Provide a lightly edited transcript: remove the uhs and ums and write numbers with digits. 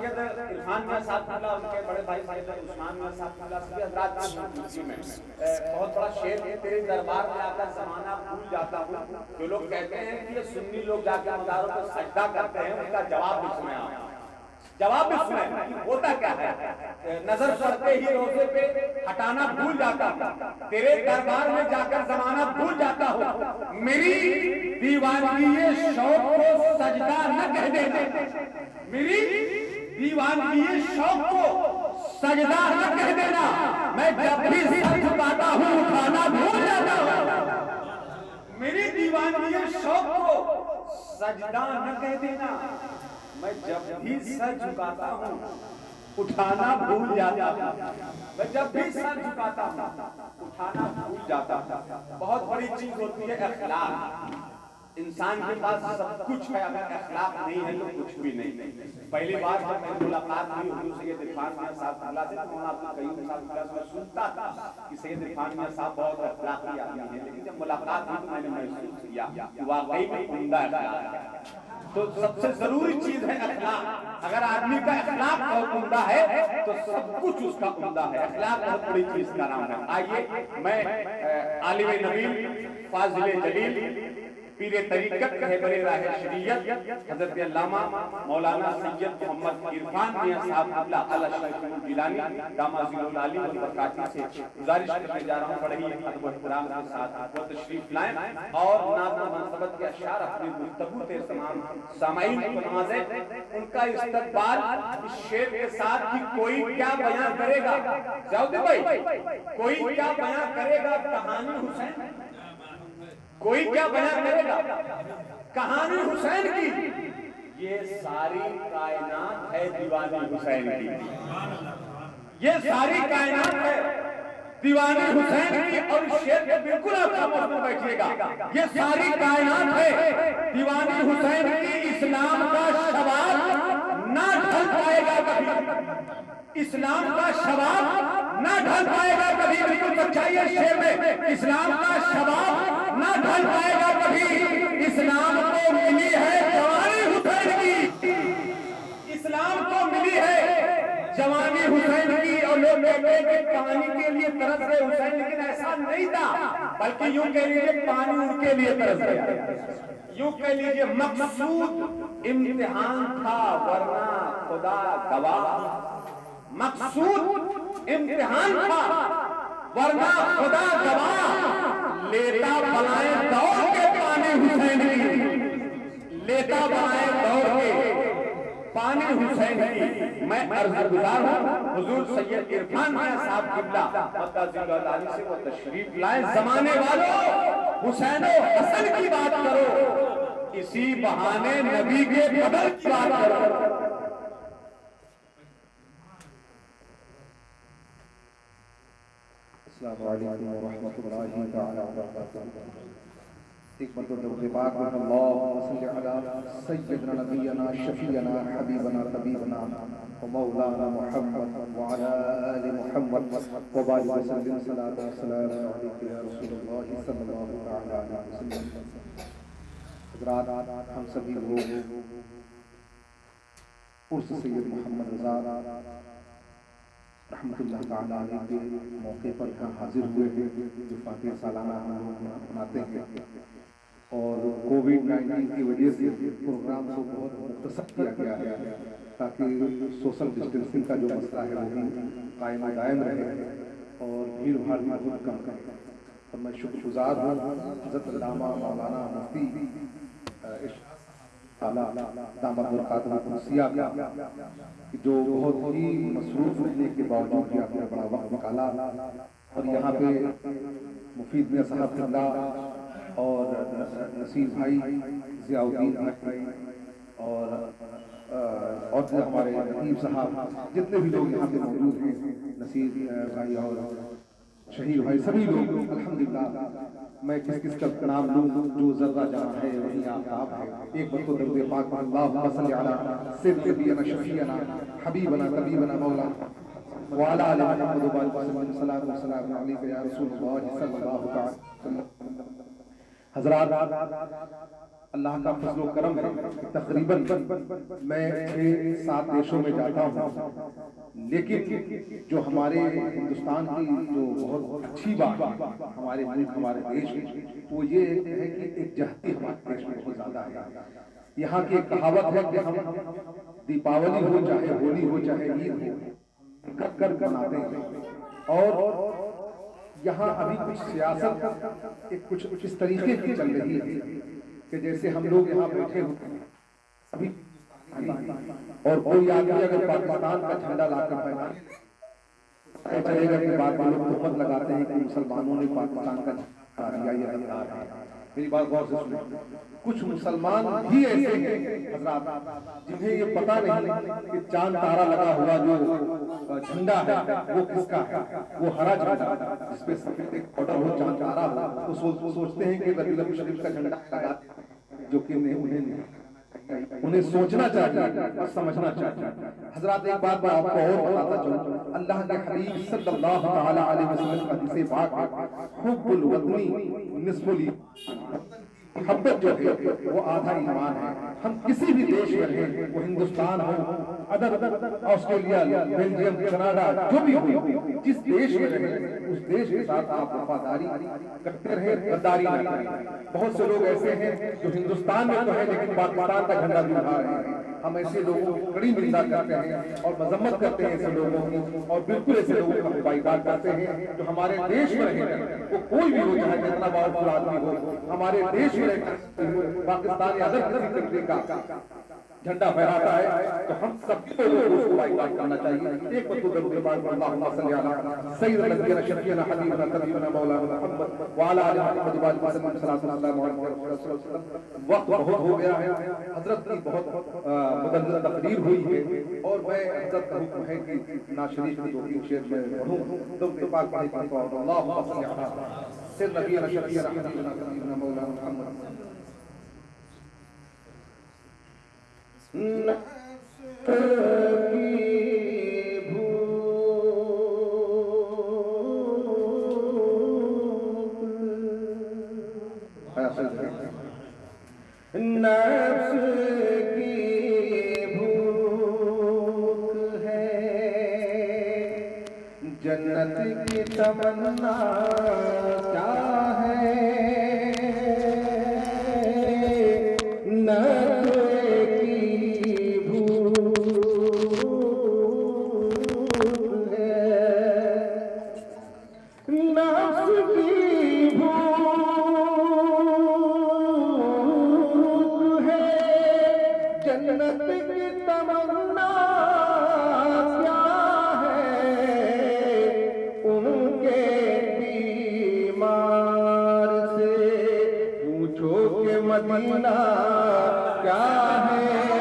सैयद इरफान मियां साहब, उनके बड़े भाई सैयद उस्मान मियां साहब, सभी हजरात में बहुत बड़ा शेर है, तेरे दरबार में आकर जमाना भूल जाता हूँ। जो लोग कहते हैं कि ये सुन्नी लोग जाकर मज़ारों पर सजदा करते हैं, उनका जवाब भी सुने आप, जवाब भी सुने होता क्या है। नजर पड़ते ही रोजे पे हटाना भूल जाता हूँ, तेरे दरबार में जाकर जमाना भूल जाता हूँ। मेरी दीवानगी ये शौक को सजदा न कह देना, मेरी दीवानगी ये शौक को सजदा न कह देना। मैं जब भी सर झुकाता हूँ उठाना भूल जाता हूँ। मेरी दीवानगी ये शौक को सजदा न कह देना, मैं जब भी सर झुकाता हूँ उठाना भूल जाता हूँ। मैं जब भी सर झुकाता हूँ उठाना भूल जाता हूँ। बहुत बड़ी चीज होती है अखलाक। इंसान के पास सब कुछ है, अगर अखलाक नहीं है तो कुछ भी नहीं। पहली बार जब मेरी मुलाकात हुई हुजूर सैयद इरफान मियां साहब से, तो मौलाना अब्दुल कयूम साहब के पास सुनता था कि सैयद इरफान मियां साहब बहुत अखलाकी आदमी हैं, लेकिन जब मुलाकात हुई तो मैंने महसूस किया कि वाकई में उम्दा अखलाक है। तो सबसे जरूरी चीज है अखलाक। अगर आदमी का अखलाक बहुत उम्दा है तो सब कुछ उसका उम्दा है। अखलाक बहुत बड़ी चीज का नाम है। आइए मैं आलिम नबी फाजिल जलील पीरे तरीकत रहबरे राह शरीयत हजरत अल्लामा मौलाना सैयद मोहम्मद इरफान मियां साहब अला शरीफ जिलानी दामाजिल आली वल बरकाती से गुजारिश करने जा रहा हूं, बड़े ही अदब एहतराम के साथ वो तशरीफ लाएं और नात मुनसबत के अशआर अपनी गुफ्तगू के तमाम सामाईन को नवाजें। उनका इस्तकबाल इस शेर के साथ कि कोई क्या बयां करेगा, जाऊद भाई कोई क्या बयां करेगा कहानी हुसैन, कोई क्या बयां करेगा कहानी हुसैन की। ये सारी कायनात है दीवानी हुसैन की, ये सारी कायनात है दीवानी हुसैन की। और इस शेर के बिल्कुल आप खामोश में बैठिएगा। ये सारी कायनात है दीवानी हुसैन की। इस्लाम का शबाब ना ढल पाएगा कभी, इस्लाम का शबाब ना ढल पाएगा कभी। बिल्कुल सच्चाई है शेर में, इस्लाम का शबाब ना ढल पाएगा कभी। इस्लाम को मिली है जवानी हुसैन की, इस्लाम को मिली है जवानी हुसैन की। और लोग कहते हैं कि पानी के लिए तरस रहे हुसैन, लेकिन ऐसा नहीं था, बल्कि यूं कह लीजिए पानी उनके लिए तरस गया। यूं कह लीजिए मकसूद इम्तिहान था वरना खुदा गवाह, मकसूद इम्तिहान था वरना खुदा गवाह। लेता बनाए दौड़ के पानी हुसैन की, लेता बनाए दौड़ के पानी हुसैन की। मैं अर्ज़गुज़ार हूँ हुजूर सैयद इरफान मियां साहब किबला मद्दाज़िल से वो तशरीफ लाए। जमाने वालों हुसैन हसन की बात करो, इसी बहाने नबी के बदल की बात करो। अस्सलामु अलैकुम व रहमतुल्लाहि तआला व बरकातुहू। एक मरतबा पाक अल्लाहुम्मा सल्लि अला सय्यिदना नबियना शफीअना हबीबना तबीबना व मौलाना मुहम्मद व अला आलि मुहम्मद व बारिक वसल्लिम सल्लल्लाहु अलैहि या रसूलुल्लाह सल्लल्लाहु तआला अलैहि वसल्लम। हज़रात, हम सभी लोग उर्स सैयद मोहम्मद रज़ा रहमतुल्लाह ताला अलैह के मौके पर यहाँ हाजिर हुए हैं, जो फातिहा सालाना हम लोग मनाते हैं। और कोविड-19 की वजह से प्रोग्राम को बहुत मुख्तसर किया गया है ताकि सोशल डिस्टेंसिंग का जो मसला है वो भी कायम दायम रहे और भीड़ भाड़ भी बहुत कम रहे। और मैं शुक्रगुजार हूँ हज़रत अल्लामा मौलाना मुफ्ती आला दामद बरकातुहू कुदसिया का, जो बहुत ही मसरूफ रहने के बावजूद भी आपने बड़ा वक्त निकाला और यहाँ पे मुफीद मियां साहब किबला और नसीर भाई, ज़ियाउद्दीन भाई और हमारे नदीम साहब, जितने भी लोग यहाँ पे मौजूद हैं, नसीर भाई और शहीद भाई, सभी लोग अल्हम्दुलिल्लाह। मैं किस किस का नाम लूँ, जो ज़र्रा जहाँ है वहीं आप है। एक बार तो दरूद पाक अल्लाहुम्मा सल्लि अला सय्यिदना शफीअना हबीबना तबीबना मौलाना व अला आलि मुहम्मद व बारिक वसल्लम सल्लल्लाहु अलैहि या रसूलुल्लाह सल्लल्लाहु अलैहि वसल्लम। हज़रात, अल्लाह का फजल करम है। तकरीबन मैं 6-7 देशों में जाता हूँ, लेकिन जो हमारे हिंदुस्तान की जो बहुत अच्छी बात है हमारे मुल्क हमारे देश में, वो ये है कि एकजहती हमारे देश में बहुत ज्यादा है। यहाँ की एक कहावत है कि हम दीपावली हो चाहे होली हो चाहे ईद हो कर मनाते हैं। और यहाँ अभी कुछ सियासत एक कुछ इस तरीके की चल रही है कि जैसे हम लोग यहाँ बैठे होते हैं सभी, और कोई आदमी अगर पाकिस्तान का झंडा लाकर फहराए चलेगा कि बाद में लोग तोहमत लगाते हैं कि मुसलमानों ने पाकिस्तान का झंडा दिया या हथियार। मेरी बात गौर से सुनिए, कुछ मुसलमान भी ऐसे हैं हजरात जिन्हें ये पता नहीं कि चांद तारा लगा हुआ जो झंडा है वो किसका है। वो हरा झंडा जिस पे सफेद एक बॉर्डर हो, चांद तारा हो, तो सोचते हैं कि रबीउल अव्वल शरीफ का झंडा लगाते हैं, जो कि उन्हें सोचना चाहिए और समझना चाहिए। हजरात एक बात मैं आपको और बताता चलूं, अल्लाह के हबीब सल्लल्लाहु तआला अलैहि वसल्लम की हदीस पाक है, हुब्बुल वतनी निस्फुल ईमान, मोहब्बत जो है वो आधा ईमान है। हम किसी भी देश में रहें, वो हिंदुस्तान हो, ऑस्ट्रेलिया, बेल्जियम, कनाडा, जो भी हो, जिस देश में रहें उस देश के साथ आप वफादारी करते रहे, गद्दारी ना करें। बहुत से लोग ऐसे हैं जो हिंदुस्तान में तो है लेकिन पाकिस्तान का झंडा भी उठा रहे हैं। हम ऐसे लोगों की कड़ी निंदा करते हैं और मजम्मत करते हैं ऐसे लोगों की, और बिल्कुल ऐसे लोगों का बाइकाट करते हैं जो हमारे देश में रहें, वो कोई भी हो चाहे जितना पावरफुल आदमी हो, हमारे देश में रहकर पाकिस्तान या अदर किसी कंट्री का झंडा फहराता है तो हम सभी लोगों को उसको बाइकाट करना चाहिए। एक वक्त दरूद पाक अल्लाहुम्मा सल्ली अला सय्यिदना नबियना शफीअना हबीबना तबीबना मौलाना मुहम्मद व अला आलिहि वसल्लम वक्त बहुत हो गया है, हजरत की बहुत मुदल्लल तकरीर हुई है और मैं हजरत का हुक्म है कि नाज़ शरीफ में 2-3 शेर में पढ़ूं। दरूद पाक पढ़ें, अल्लाहुम्मा सल्ली अला सय्यिदना नबियना शफीअना हबीबना तबीबना मौलाना मुहम्मद। नफ्स की भूख है, जन्नत की तमन्ना क्या है, नफ्स की भूख है, नफ्स की भूख जन्नत की तमन्ना क्या है, उनके बीमार से पूछो कि मदीना क्या है।